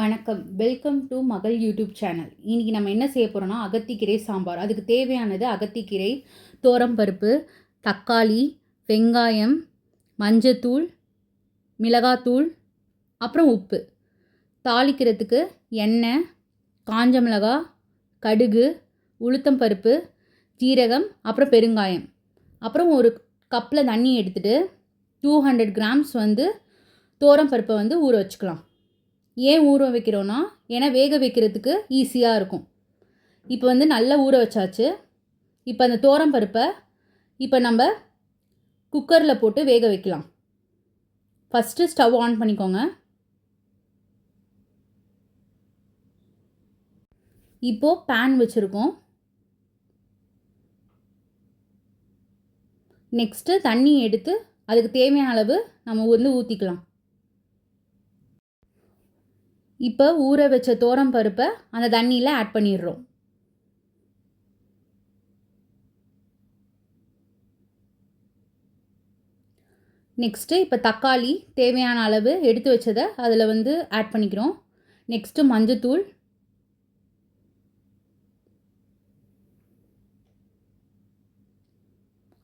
வணக்கம். Welcome to மகள் YouTube channel. இன்னைக்கு நம்ம என்ன செய்ய போறோம்னா, அகத்திக்கீரை சாம்பார். அதுக்கு தேவையானது அகத்திக்கீரை, துவரம்பருப்பு, தக்காளி, வெங்காயம், மஞ்சத்தூள், மிளகாத்தூள், அப்புறம் உப்பு. தாளிக்கிறதுக்கு எண்ணெய், காஞ்ச மிளகாய், கடுகு, உளுத்தம் பருப்பு, ஜீரகம், அப்புறம் பெருங்காயம். அப்புறம் ஒரு கப்பில் தண்ணி எடுத்துகிட்டு 200 கிராம்ஸ் துவரம்பருப்பை ஊற வச்சுக்கலாம். ஏன் ஊற வைக்கிறோன்னா, ஏன்னா வேக வைக்கிறதுக்கு ஈஸியாக இருக்கும். இப்போ நல்லா ஊற வச்சாச்சு. இப்போ அந்த துவரம்பருப்பை இப்போ நம்ம குக்கரில் போட்டு வேக வைக்கலாம். ஃபஸ்ட்டு ஸ்டவ் ஆன் பண்ணிக்கோங்க. இப்போது பேன் வச்சுருக்கோம். நெக்ஸ்ட்டு தண்ணி எடுத்து அதுக்கு தேவையான அளவு நம்ம ஊற்றிக்கலாம். இப்போ ஊற வச்ச துவரம்பருப்பை அந்த தண்ணியில் ஆட் பண்ணிடுறோம். நெக்ஸ்ட்டு இப்போ தக்காளி தேவையான அளவு எடுத்து வச்சதை அதில் ஆட் பண்ணிக்கிறோம். நெக்ஸ்ட்டு மஞ்சத்தூள்,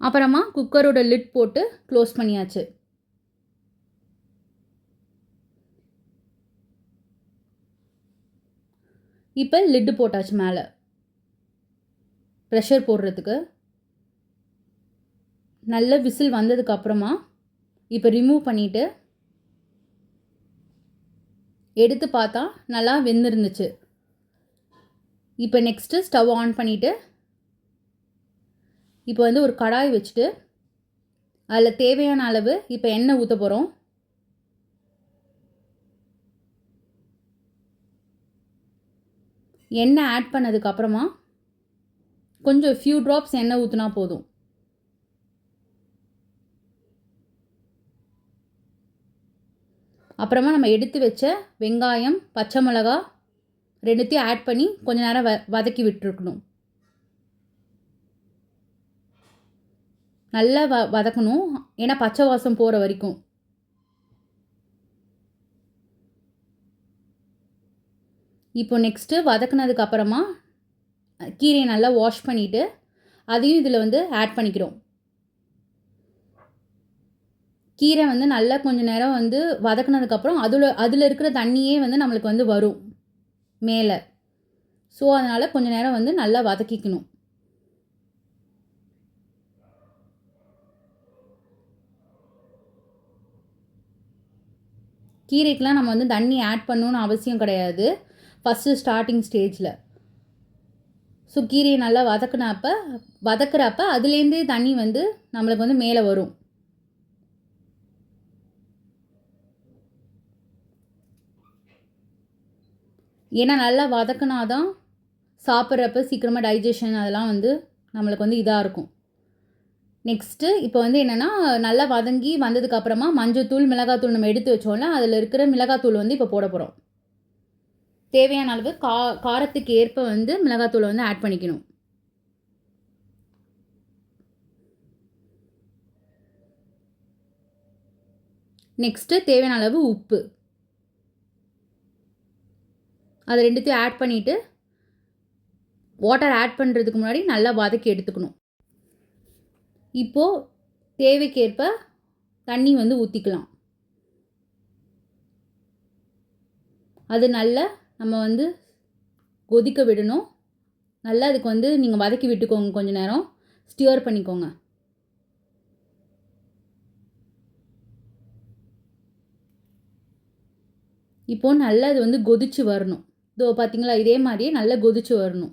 அப்புறமா குக்கரோட லிட் போட்டு க்ளோஸ் பண்ணியாச்சு. இப்போ லிட்டு போட்டாச்சு மேலே ப்ரெஷர் போடுறதுக்கு. நல்ல விசில் வந்ததுக்கப்புறமா இப்போ ரிமூவ் பண்ணிவிட்டு எடுத்து பார்த்தா நல்லா வெந்திருந்துச்சு. இப்போ நெக்ஸ்ட்டு ஸ்டவ் ஆன் பண்ணிவிட்டு இப்போ ஒரு கடாய் வச்சுட்டு அதில் தேவையான அளவு இப்போ எண்ணெய் ஊற்ற போகிறோம். எண்ணெய் ஆட் பண்ணதுக்கப்புறமா கொஞ்சம் ஃபியூ ட்ராப்ஸ் எண்ணெய் ஊற்றினா போதும். அப்புறமா நம்ம எடுத்து வச்ச வெங்காயம், பச்சை மிளகா ரெண்டுத்தையும் ஆட் பண்ணி கொஞ்ச நேரம் வதக்கி விட்டுருக்கணும். நல்லா வதக்கணும், ஏன்னா பச்சை வாசம் போகிற வரைக்கும். இப்போ நெக்ஸ்ட்டு வதக்குனதுக்கப்புறமா கீரையை நல்லா வாஷ் பண்ணிவிட்டு அதையும் இதில் ஆட் பண்ணிக்கிறோம். கீரை நல்லா கொஞ்சம் நேரம் வதக்குனதுக்கப்புறம் அதில் இருக்கிற தண்ணியே நம்மளுக்கு வரும் மேலே. ஸோ அதனால் கொஞ்சம் நேரம் நல்லா வதக்கிக்கணும். கீரைக்கெலாம் நம்ம தண்ணி ஆட் பண்ணணுன்னு அவசியம் கிடையாது ஃபஸ்ட்டு ஸ்டார்டிங் ஸ்டேஜில். ஸோ கீரையை நல்லா வதக்குறப்ப அதுலேருந்தே தண்ணி நம்மளுக்கு மேலே வரும். ஏன்னா நல்லா வதக்குனாதான் சாப்பிட்றப்ப சீக்கிரமாக டைஜஷன் அதெல்லாம் நம்மளுக்கு இதாக இருக்கும். நெக்ஸ்ட்டு இப்போ என்னென்னா, நல்லா வதங்கி வந்ததுக்கப்புறமா மஞ்சத்தூள், மிளகாத்தூள் நம்ம எடுத்து வச்சோம்ல, அதில் இருக்கிற மிளகாத்தூள் இப்போ போட போகிறோம். தேவையான அளவு காரத்துக்கு ஏற்ப மிளகாத்தூளை ஆட் பண்ணிக்கணும். நெக்ஸ்ட்டு தேவையான அளவு உப்பு, அது ரெண்டுத்தையும் ஆட் பண்ணிவிட்டு வாட்டர் ஆட் பண்ணுறதுக்கு முன்னாடி நல்லா வதக்கி எடுத்துக்கணும். இப்போது தேவைக்கேற்ப தண்ணி ஊற்றிக்கலாம். அது நல்லா நம்ம கொதிக்க விடணும். நல்லா அதுக்கு நீங்கள் வதக்கி விட்டுக்கோங்க. கொஞ்சம் நேரம் ஸ்டியர் பண்ணிக்கோங்க. இப்போது நல்லா அது கொதிச்சு வரணும். இதோ பார்த்தீங்களா, இதே மாதிரியே நல்லா கொதிச்சு வரணும்.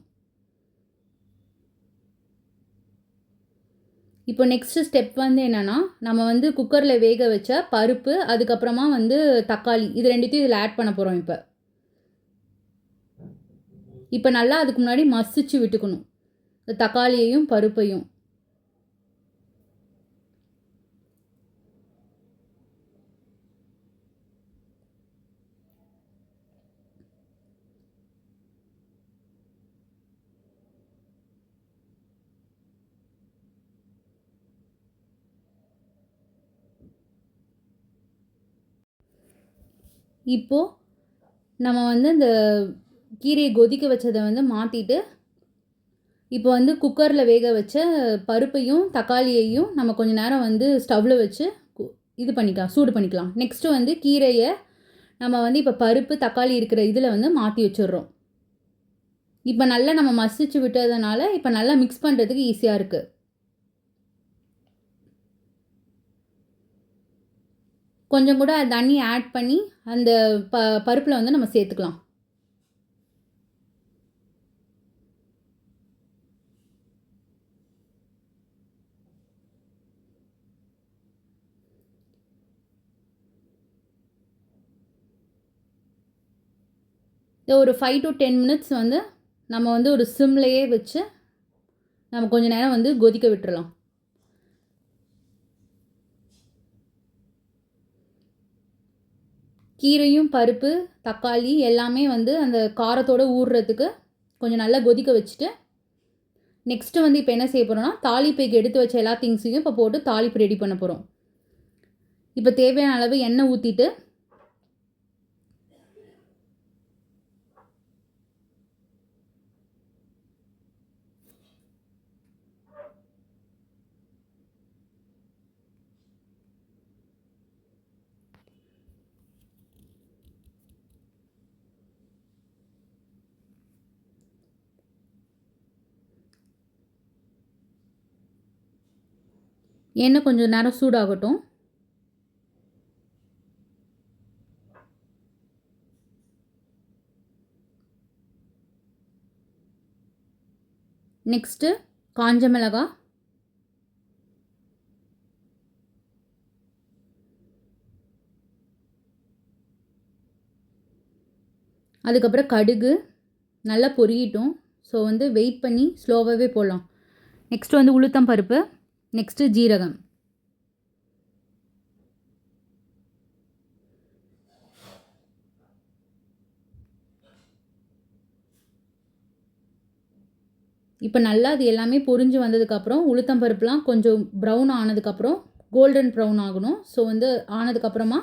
இப்போ நெக்ஸ்ட்டு ஸ்டெப் என்னென்னா, நம்ம குக்கரில் வேக வச்ச பருப்பு, அதுக்கப்புறமா தக்காளி, இது ரெண்டுத்தையும் இதில் ஆட் பண்ண போகிறோம். இப்போ நல்லா அதுக்கு முன்னாடி மசிச்சு விட்டுக்கணும் இந்த தக்காளியையும் பருப்பையும். இப்போது நம்ம வந்து இந்த கீரையை கொதிக்க வச்சதை வந்து மாற்றிட்டு இப்போ வந்து குக்கரில் வேக வச்ச பருப்பையும் தக்காளியையும் நம்ம கொஞ்சம் நேரம் வந்து ஸ்டவ்வில் வச்சு இது பண்ணிக்கலாம், சூடு பண்ணிக்கலாம். நெக்ஸ்ட்டு வந்து கீரையை நம்ம வந்து இப்போ பருப்பு தக்காளி இருக்கிற இதில் வந்து மாற்றி வச்சிடுறோம். இப்போ நல்லா நம்ம மசிச்சு விட்டதுனால இப்போ நல்லா மிக்ஸ் பண்ணுறதுக்கு ஈஸியாக இருக்குது. கொஞ்சம் கூட தண்ணி ஆட் பண்ணி அந்த பருப்பில் வந்து நம்ம சேர்த்துக்கலாம். ஒரு 5 to 10 மினிட்ஸ் வந்து நம்ம வந்து ஒரு சிம்லையே வச்சு நம்ம கொஞ்சம் நேரம் வந்து கொதிக்க விட்டுறலாம். கீரையும் பருப்பு தக்காளி எல்லாமே வந்து அந்த காரத்தோடு ஊறுறதுக்கு கொஞ்சம் நல்லா கொதிக்க வச்சுட்டு நெக்ஸ்ட்டு வந்து இப்போ என்ன செய்ய போகிறோம்னா தாளிப்புக்கு எடுத்து வச்ச எல்லா திங்ஸையும் இப்போ போட்டு தாளிப்பு ரெடி பண்ண போகிறோம். இப்போ தேவையான அளவு எண்ணெய் ஊற்றிட்டு எண்ணெய் கொஞ்சம் நேரம் சூடாகட்டும். நெக்ஸ்ட்டு காஞ்ச மிளகாய், அதுக்கப்புறம் கடுகு நல்லா பொரியட்டும். ஸோ வந்து வெயிட் பண்ணி ஸ்லோவாகவே போடலாம். நெக்ஸ்ட்டு வந்து உளுத்தம் பருப்பு, நெக்ஸ்ட்டு ஜீரகம். இப்போ நல்லா அது எல்லாமே பொரிஞ்சு வந்ததுக்கப்புறம் உளுத்தம் பருப்புலாம் கொஞ்சம் ப்ரௌன் ஆனதுக்கப்புறம் கோல்டன் ப்ரௌன் ஆகணும். ஸோ வந்து ஆனதுக்கப்புறமா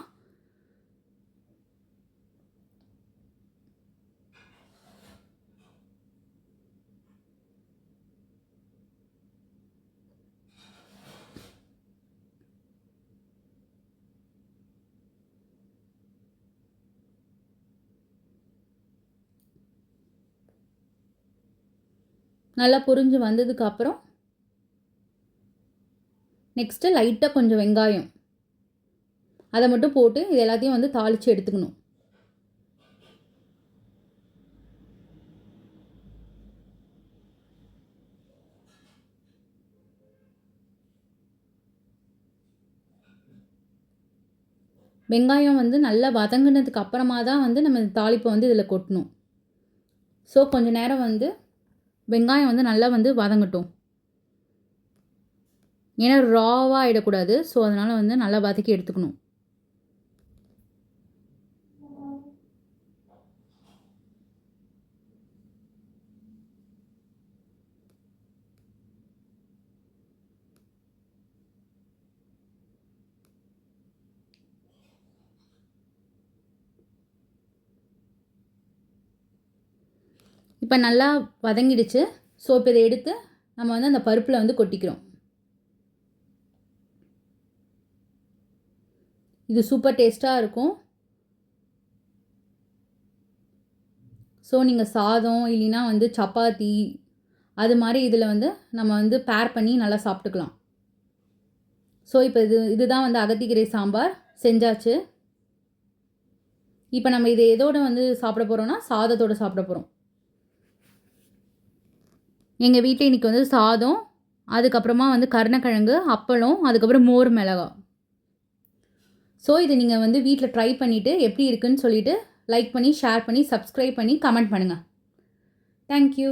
நல்லா பொரிஞ்சு வந்ததுக்கப்புறம் நெக்ஸ்ட்டு லைட்டாக கொஞ்சம் வெங்காயம் அதை மட்டும் போட்டு இது எல்லாத்தையும் வந்து தாளித்து எடுத்துக்கணும். வெங்காயம் வந்து நல்லா வதங்கினதுக்கு அப்புறமா தான் வந்து நம்ம தாளிப்பை வந்து இதில் கொட்டணும். ஸோ கொஞ்சம் நேரம் வந்து வெங்காயம் வந்து நல்லா வந்து வதங்கட்டும். ஏன்னா ராவாக ஆகிடக்கூடாது. ஸோ அதனால் வந்து நல்லா வதக்கி எடுத்துக்கணும். இப்போ நல்லா வதங்கிடுச்சு. ஸோ இப்போ இதை எடுத்து நம்ம வந்து அந்த பருப்பில் வந்து கொட்டிக்கிறோம். இது சூப்பர் டேஸ்ட்டாக இருக்கும். ஸோ நீங்கள் சாதம் இல்லைன்னா வந்து சப்பாத்தி அது மாதிரி இதில் வந்து நம்ம வந்து பேர் பண்ணி நல்லா சாப்பிட்டுக்கலாம். ஸோ இப்போ இதுதான் வந்து அகத்திக்கீரை சாம்பார் செஞ்சாச்சு. இப்போ நம்ம இதை எதோடு வந்து சாப்பிட போகிறோம்னா சாதத்தோடு சாப்பிட போகிறோம். எங்கள் வீட்டில் இன்றைக்கி வந்து சாதம், அதுக்கப்புறமா வந்து கருணக்கிழங்கு, அப்பளம், அதுக்கப்புறம் மோர் மிளகாய். ஸோ இதை நீங்கள் வந்து வீட்டில் ட்ரை பண்ணிவிட்டு எப்படி இருக்குன்னு சொல்லிவிட்டு லைக் பண்ணி ஷேர் பண்ணி சப்ஸ்கிரைப் பண்ணி கமெண்ட் பண்ணுங்கள். தேங்க்யூ.